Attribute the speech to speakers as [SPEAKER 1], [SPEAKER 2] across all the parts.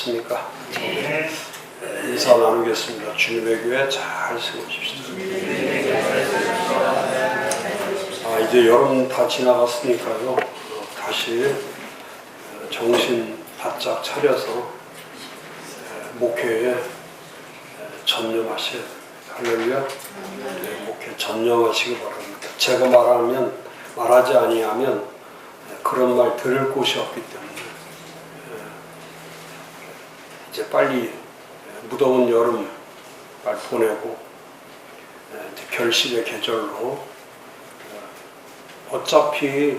[SPEAKER 1] 안녕하십니까? 인사 나누겠습니다. 주님의 교회 잘 세우십시오. 이제 여름 다 지나갔으니까요. 다시 정신 바짝 차려서 목회에 전념하셔야 됩니다. 할렐루야. 목회 전념하시기 바랍니다. 제가 말하지 아니하면 그런 말 들을 곳이 없기 때문에 이제 빨리 무더운 여름 빨리 보내고 이제 결실의 계절로 어차피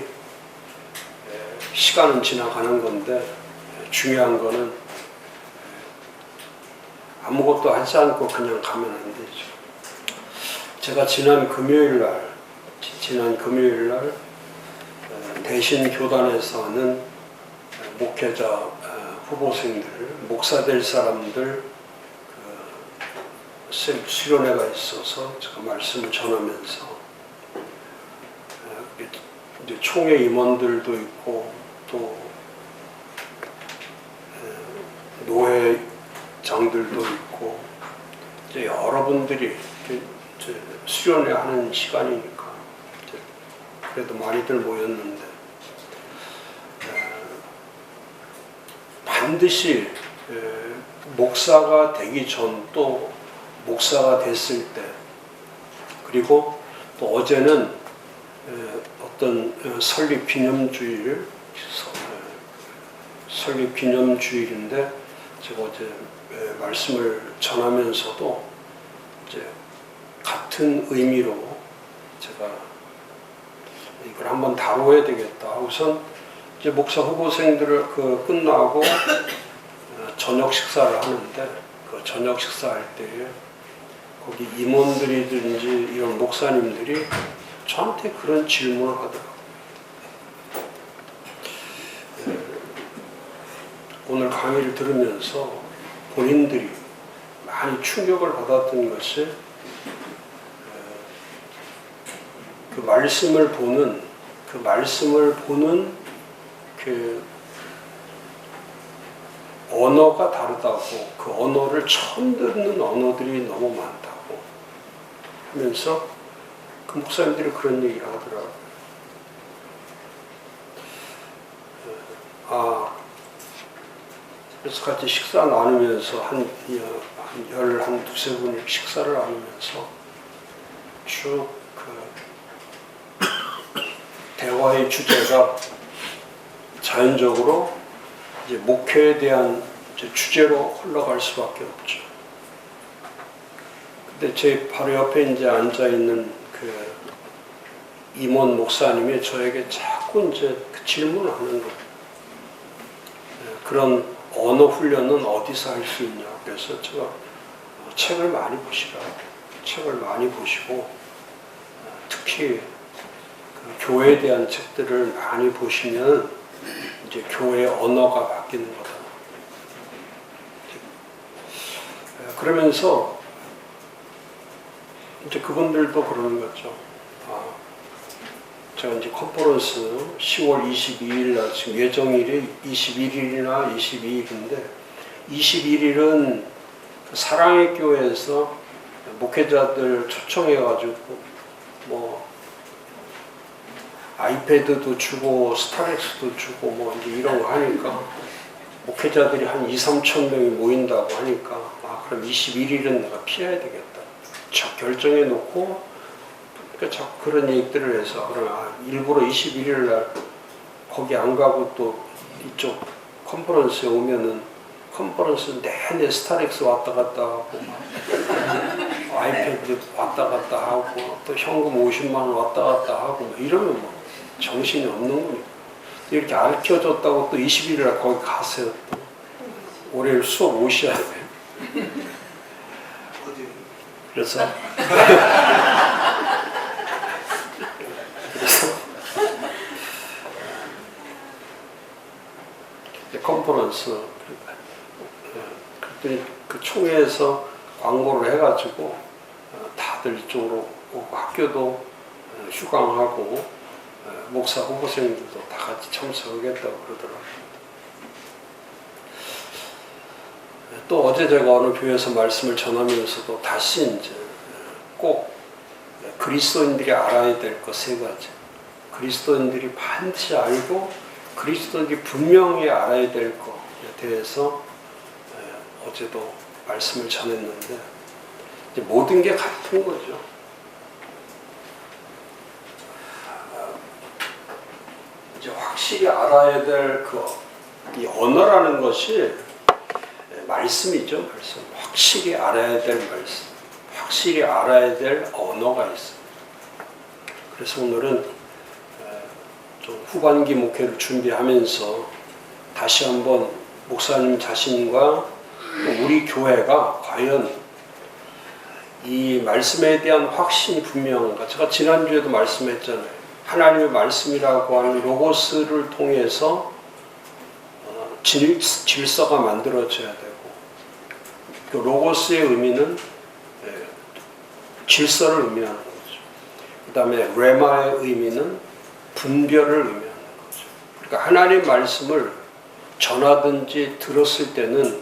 [SPEAKER 1] 시간은 지나가는 건데 중요한 거는 아무것도 하지 않고 그냥 가면 안 되죠. 제가 지난 금요일 날 대신 교단에서 하는 목회자 후보생들, 목사 될 사람들 수련회가 있어서 제가 말씀을 전하면서 이제 총회 임원들도 있고 또 노회장들도 있고 이제 여러분들이 이제 수련회 하는 시간이니까 그래도 많이들 모였는데 반드시 목사가 되기 전 또 목사가 됐을 때 그리고 또 어제는 어떤 설립 기념주일인데 제가 어제 말씀을 전하면서도 이제 같은 의미로 제가 이걸 한번 다루어야 되겠다. 우선 이제 목사 후보생들을 끝나고 저녁 식사를 하는데 그 저녁 식사할 때에 거기 임원들이든지 이런 목사님들이 저한테 그런 질문을 하더라고요. 오늘 강의를 들으면서 본인들이 많이 충격을 받았던 것이 그 말씀을 보는 그 언어가 다르다고, 그 언어를 처음 듣는 언어들이 너무 많다고 하면서 그 목사님들이 그런 얘기를 하더라고요. 그래서 같이 식사 나누면서 한 두세 분이 식사를 나누면서 쭉 대화의 주제가 자연적으로 이제 목회에 대한 이제 주제로 흘러갈 수밖에 없죠. 근데 제 바로 옆에 이제 앉아 있는 그 임원 목사님이 저에게 자꾸 이제 그 질문을 하는 거예요. 그런 언어 훈련은 어디서 할 수 있냐. 그래서 제가 책을 많이 보시고 특히 그 교회에 대한 책들을 많이 보시면 이제 교회의 언어가 바뀌는 거다. 그러면서 이제 그분들도 그러는 거죠. 제가 이제 컨퍼런스 10월 22일 날 지금 예정일이 21일이나 22일인데 21일은 사랑의 교회에서 목회자들 초청해가지고 뭐 아이패드도 주고 스타렉스도 주고 뭐 이제 이런 거 하니까 목회자들이 한 2-3천 명이 모인다고 하니까 그럼 21일은 내가 피해야 되겠다. 결정해 놓고 자꾸 그런 얘기들을 해서 일부러 21일 날 거기 안 가고 또 이쪽 컨퍼런스에 오면은 컨퍼런스 내내 스타렉스 왔다 갔다 하고 아이패드 왔다 갔다 하고 또 현금 50만 원 왔다 갔다 하고 이러면 뭐 정신이 없는 거니까 이렇게 알려줬다고 또 21일 날 거기 가세요. 또 월요일 수업 오셔야 돼요. 그래서 컨퍼런스 그랬더니 그 총회에서 광고를 해가지고 다들 이쪽으로 오고 학교도 휴강하고 목사 후보생들도 다 같이 참석하겠다고 그러더라고요. 또 어제 제가 어느 교회에서 말씀을 전하면서도 다시 이제 꼭 그리스도인들이 알아야 될 것 세 가지. 그리스도인들이 반드시 알고 그리스도인들이 분명히 알아야 될 것에 대해서 어제도 말씀을 전했는데 이제 모든 게 같은 거죠. 이제 확실히 알아야 될 이 언어라는 것이 말씀이죠. 말씀. 확실히 알아야 될 말씀. 확실히 알아야 될 언어가 있습니다. 그래서 오늘은 좀 후반기 목회를 준비하면서 다시 한번 목사님 자신과 우리 교회가 과연 이 말씀에 대한 확신이 분명한가. 제가 지난주에도 말씀했잖아요. 하나님의 말씀이라고 하는 로고스를 통해서 질서가 만들어져야 되고, 그 로고스의 의미는 질서를 의미하는 거죠. 그 다음에 레마의 의미는 분별을 의미하는 거죠. 그러니까 하나님 말씀을 전하든지 들었을 때는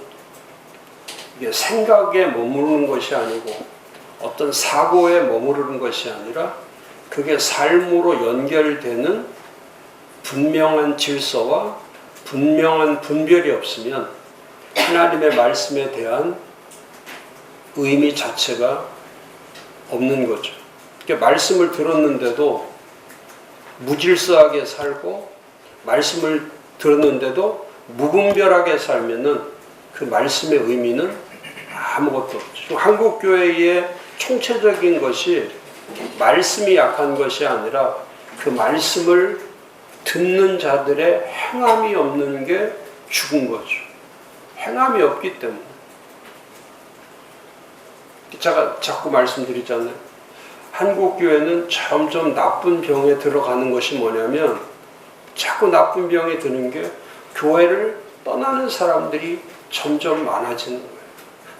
[SPEAKER 1] 이게 생각에 머무르는 것이 아니고 어떤 사고에 머무르는 것이 아니라 그게 삶으로 연결되는 분명한 질서와 분명한 분별이 없으면 하나님의 말씀에 대한 의미 자체가 없는 거죠. 그러니까 말씀을 들었는데도 무질서하게 살고 말씀을 들었는데도 무분별하게 살면은 그 말씀의 의미는 아무것도 없죠. 한국 교회의 총체적인 것이 말씀이 약한 것이 아니라 그 말씀을 듣는 자들의 행함이 없는 게 죽은 거죠. 행함이 없기 때문에. 제가 자꾸 말씀드리잖아요. 한국 교회는 점점 나쁜 병에 들어가는 것이 뭐냐면 자꾸 나쁜 병에 드는 게 교회를 떠나는 사람들이 점점 많아지는 거예요.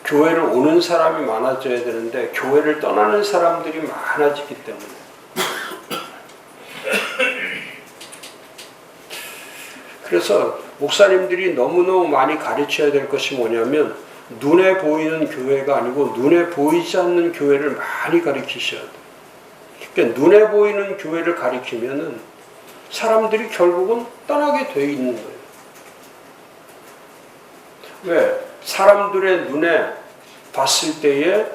[SPEAKER 1] 교회를 오는 사람이 많아져야 되는데 교회를 떠나는 사람들이 많아지기 때문에. 그래서 목사님들이 너무너무 많이 가르쳐야 될 것이 뭐냐면 눈에 보이는 교회가 아니고 눈에 보이지 않는 교회를 많이 가르치셔야 돼요. 그러니까 눈에 보이는 교회를 가르치면은 사람들이 결국은 떠나게 돼 있는 거예요. 왜? 사람들의 눈에 봤을 때에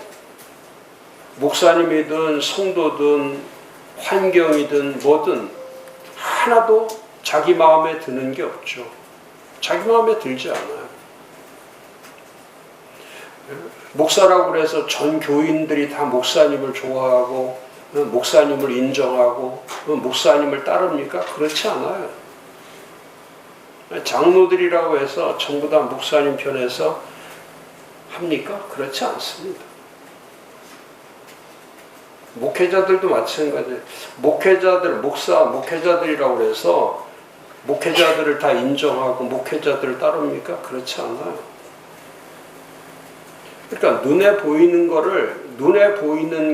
[SPEAKER 1] 목사님이든 성도든 환경이든 뭐든 하나도 자기 마음에 드는 게 없죠. 자기 마음에 들지 않아요. 목사라고 해서 전 교인들이 다 목사님을 좋아하고 목사님을 인정하고 목사님을 따릅니까? 그렇지 않아요. 장로들이라고 해서 전부 다 목사님 편에서 합니까? 그렇지 않습니다. 목회자들도 마찬가지예요. 목회자들이라고 해서 목회자들을 다 인정하고 목회자들을 따릅니까? 그렇지 않아요. 그러니까 눈에 보이는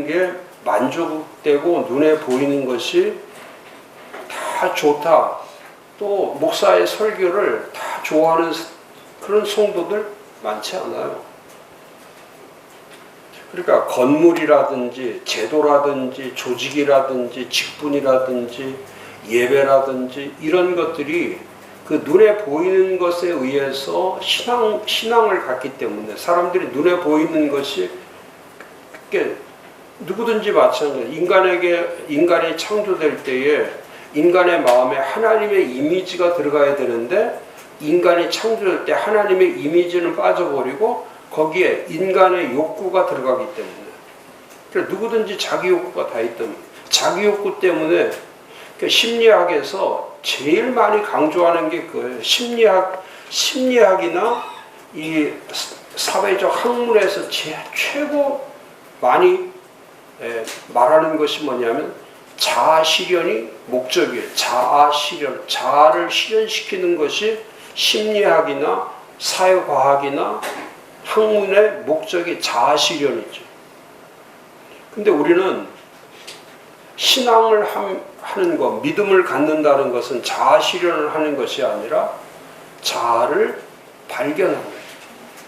[SPEAKER 1] 게 만족되고 눈에 보이는 것이 다 좋다. 또 목사의 설교를 다 좋아하는 그런 성도들 많지 않아요. 그러니까 건물이라든지 제도라든지 조직이라든지 직분이라든지 예배라든지 이런 것들이 그 눈에 보이는 것에 의해서 신앙을 갖기 때문에 사람들이 눈에 보이는 것이 누구든지 마찬가지예요. 인간이 창조될 때에 인간의 마음에 하나님의 이미지가 들어가야 되는데 인간이 창조될 때 하나님의 이미지는 빠져버리고 거기에 인간의 욕구가 들어가기 때문에 그러니까 누구든지 자기 욕구가 다 있다면 자기 욕구 때문에 심리학에서 제일 많이 강조하는 게 그거예요. 심리학이나 이 사회적 학문에서 최고 많이 말하는 것이 뭐냐면 자아 실현이 목적이에요. 자아 실현, 자아를 실현시키는 것이 심리학이나 사회과학이나 학문의 목적이 자아 실현이죠. 근데 우리는 신앙을 하는 것, 믿음을 갖는다는 것은 자아 실현을 하는 것이 아니라 자아를 발견하는 거예요.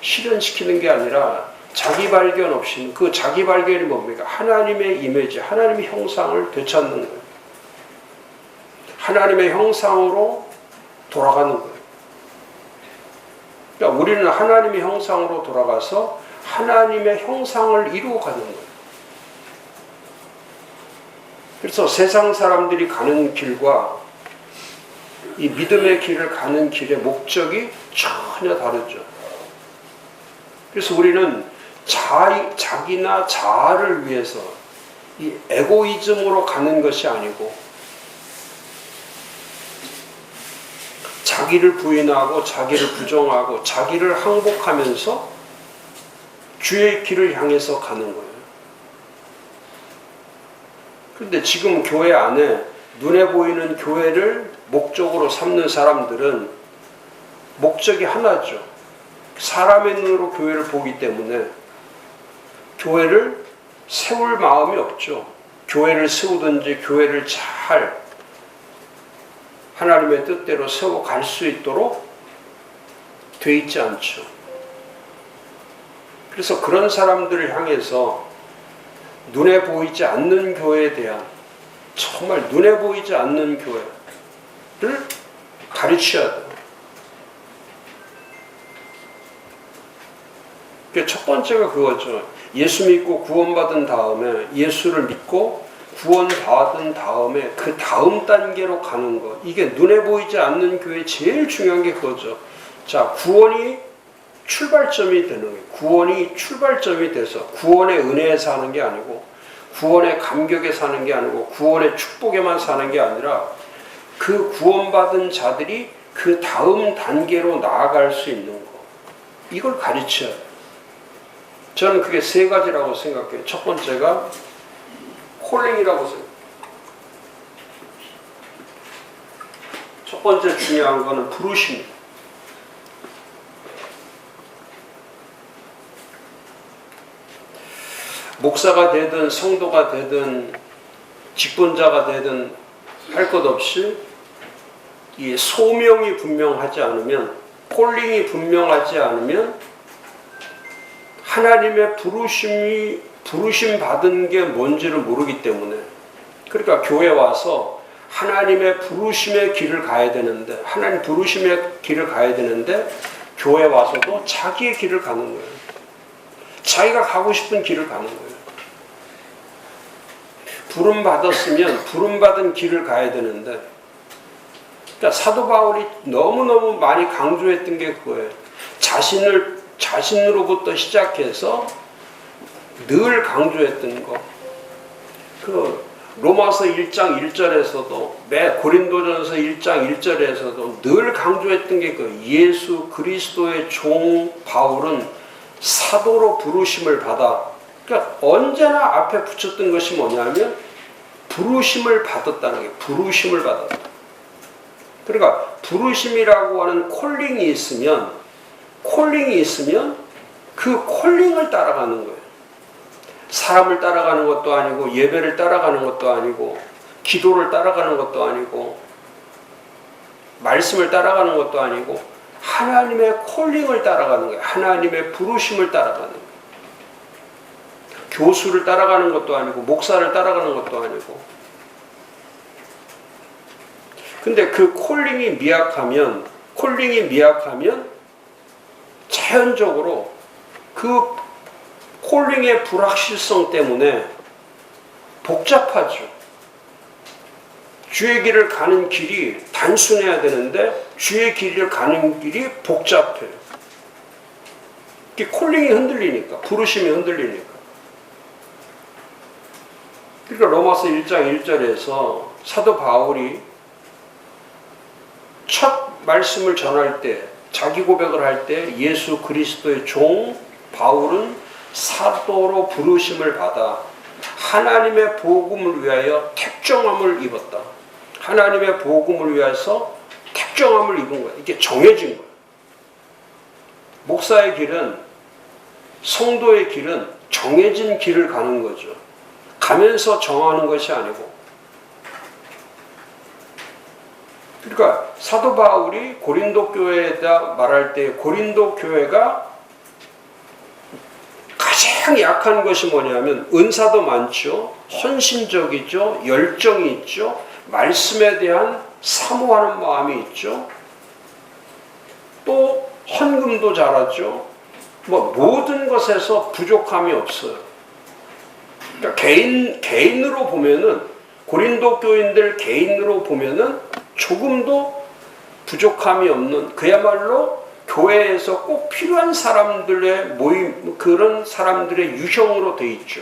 [SPEAKER 1] 실현시키는 게 아니라 자기 발견 없이는, 그 자기 발견이 뭡니까? 하나님의 이미지, 하나님의 형상을 되찾는 거예요. 하나님의 형상으로 돌아가는 거예요. 그러니까 우리는 하나님의 형상으로 돌아가서 하나님의 형상을 이루어가는 거예요. 그래서 세상 사람들이 가는 길과 이 믿음의 길을 가는 길의 목적이 전혀 다르죠. 그래서 우리는 자기나 자아를 위해서 이 에고이즘으로 가는 것이 아니고 자기를 부인하고 자기를 부정하고 자기를 항복하면서 주의 길을 향해서 가는 거예요. 그런데 지금 교회 안에 눈에 보이는 교회를 목적으로 삼는 사람들은 목적이 하나죠. 사람의 눈으로 교회를 보기 때문에 교회를 세울 마음이 없죠. 교회를 세우든지 교회를 잘 하나님의 뜻대로 세워갈 수 있도록 돼 있지 않죠. 그래서 그런 사람들을 향해서 눈에 보이지 않는 교회에 대한, 정말 눈에 보이지 않는 교회를 가르쳐야 돼요. 첫 번째가 그거죠. 예수 믿고 구원받은 다음에, 예수를 믿고 구원받은 다음에 그 다음 단계로 가는 것. 이게 눈에 보이지 않는 교회의 제일 중요한 게 그거죠. 자, 구원이 출발점이 되는 거예요. 구원이 출발점이 돼서 구원의 은혜에 사는 게 아니고, 구원의 감격에 사는 게 아니고, 구원의 축복에만 사는 게 아니라 그 구원받은 자들이 그 다음 단계로 나아갈 수 있는 거. 이걸 가르쳐야 돼요. 저는 그게 세 가지라고 생각해요. 첫 번째가 콜링이라고 생각해요. 첫 번째 중요한 거는 부르심입니다. 목사가 되든 성도가 되든 직분자가 되든 할 것 없이 이 소명이 분명하지 않으면, 콜링이 분명하지 않으면 하나님의 부르심 받은 게 뭔지를 모르기 때문에, 그러니까 교회 와서 하나님의 부르심의 길을 가야 되는데, 하나님 부르심의 길을 가야 되는데 교회 와서도 자기의 길을 가는 거예요. 자기가 가고 싶은 길을 가는 거예요. 부름 받았으면 부름 받은 길을 가야 되는데, 그러니까 사도 바울이 너무너무 많이 강조했던 게 그거예요. 자신으로부터 시작해서 늘 강조했던 거. 그 로마서 1장 1절에서도, 매 고린도전서 1장 1절에서도 늘 강조했던 게 그 예수 그리스도의 종 바울은 사도로 부르심을 받아. 그러니까 언제나 앞에 붙였던 것이 뭐냐면 부르심을 받았다는 게, 부르심을 받았다. 그러니까 부르심이라고 하는 콜링이 있으면 그 콜링을 따라가는 거예요. 사람을 따라가는 것도 아니고, 예배를 따라가는 것도 아니고, 기도를 따라가는 것도 아니고, 말씀을 따라가는 것도 아니고, 하나님의 콜링을 따라가는 거예요. 하나님의 부르심을 따라가는 거예요. 교수를 따라가는 것도 아니고, 목사를 따라가는 것도 아니고. 근데 그 콜링이 미약하면 자연적으로 그 콜링의 불확실성 때문에 복잡하죠. 주의 길을 가는 길이 단순해야 되는데 주의 길을 가는 길이 복잡해요. 콜링이 흔들리니까, 부르심이 흔들리니까. 그러니까 로마서 1장 1절에서 사도 바울이 첫 말씀을 전할 때, 자기 고백을 할 때 예수 그리스도의 종 바울은 사도로 부르심을 받아 하나님의 복음을 위하여 택정함을 입었다. 하나님의 복음을 위해서 택정함을 입은 거야. 이게 정해진 거야. 목사의 길은, 성도의 길은 정해진 길을 가는 거죠. 가면서 정하는 것이 아니고. 그러니까 사도 바울이 고린도 교회에다 말할 때 고린도 교회가 가장 약한 것이 뭐냐면 은사도 많죠. 헌신적이죠. 열정이 있죠. 말씀에 대한 사모하는 마음이 있죠. 또 헌금도 잘하죠. 뭐 모든 것에서 부족함이 없어요. 그러니까 개인으로 보면은 고린도 교인들 개인으로 보면은 조금도 부족함이 없는 그야말로 교회에서 꼭 필요한 사람들의 모임, 그런 사람들의 유형으로 돼 있죠.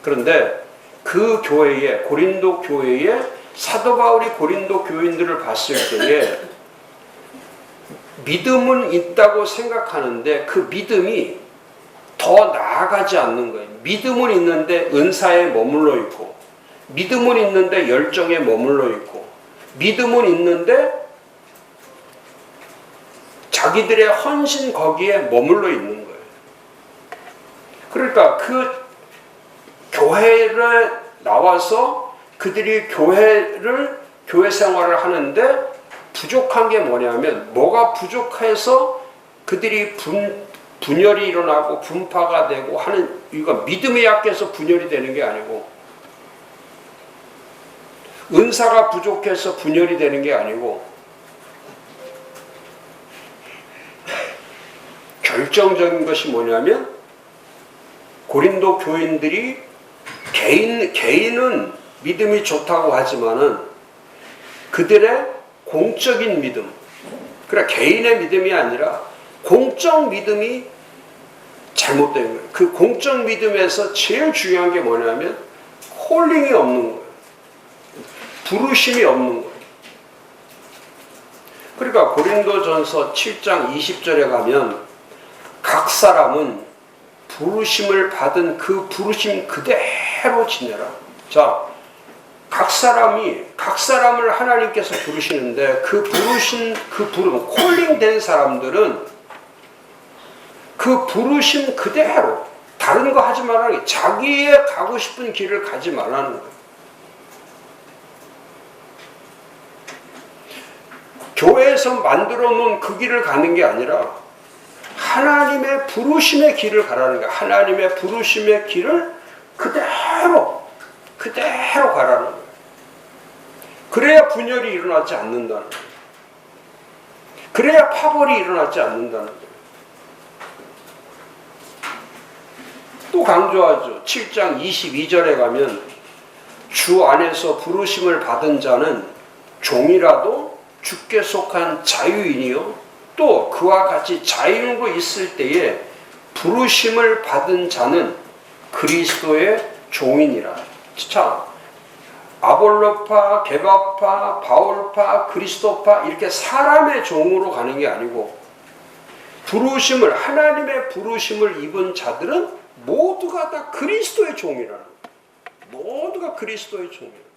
[SPEAKER 1] 그런데 그 교회에, 고린도 교회에 사도 바울이 고린도 교인들을 봤을 때에 믿음은 있다고 생각하는데 그 믿음이 더 나아가지 않는 거예요. 믿음은 있는데 은사에 머물러 있고, 믿음은 있는데 열정에 머물러 있고, 믿음은 있는데 자기들의 헌신 거기에 머물러 있는 거예요. 그러니까 그 교회를 나와서 그들이 교회 생활을 하는데 부족한 게 뭐냐면, 뭐가 부족해서 그들이 분열이 일어나고 분파가 되고 하는 이유가 믿음이 약해서 분열이 되는 게 아니고, 은사가 부족해서 분열이 되는 게 아니고, 결정적인 것이 뭐냐면 고린도 교인들이 개인은 믿음이 좋다고 하지만은 그들의 공적인 믿음, 그러니까 개인의 믿음이 아니라 공적 믿음이 잘못된 거예요. 그 공적 믿음에서 제일 중요한 게 뭐냐면 콜링이 없는 거예요. 부르심이 없는 거예요. 그러니까 고린도전서 7장 20절에 가면 각 사람은 부르심을 받은 그 부르심 그대로 지내라. 자, 각 사람을 하나님께서 부르시는데 그 부름, 콜링된 사람들은 그 부르심 그대로 다른 거 하지 말라는 게, 자기의 가고 싶은 길을 가지 말라는 거예요. 교회에서 만들어 놓은 그 길을 가는 게 아니라 하나님의 부르심의 길을 가라는 거예요. 하나님의 부르심의 길을 그대로 가라는 거예요. 그래야 분열이 일어나지 않는다는 거예요. 그래야 파벌이 일어나지 않는다는 거예요. 또 강조하죠. 7장 22절에 가면 주 안에서 부르심을 받은 자는 종이라도 주께 속한 자유인이요, 또 그와 같이 자유로 있을 때에 부르심을 받은 자는 그리스도의 종이니라. 자, 아볼로파, 게바파, 바울파, 그리스도파 이렇게 사람의 종으로 가는 게 아니고, 부르심을, 하나님의 부르심을 입은 자들은 모두가 다 그리스도의 종이라는 거예요. 모두가 그리스도의 종이에요.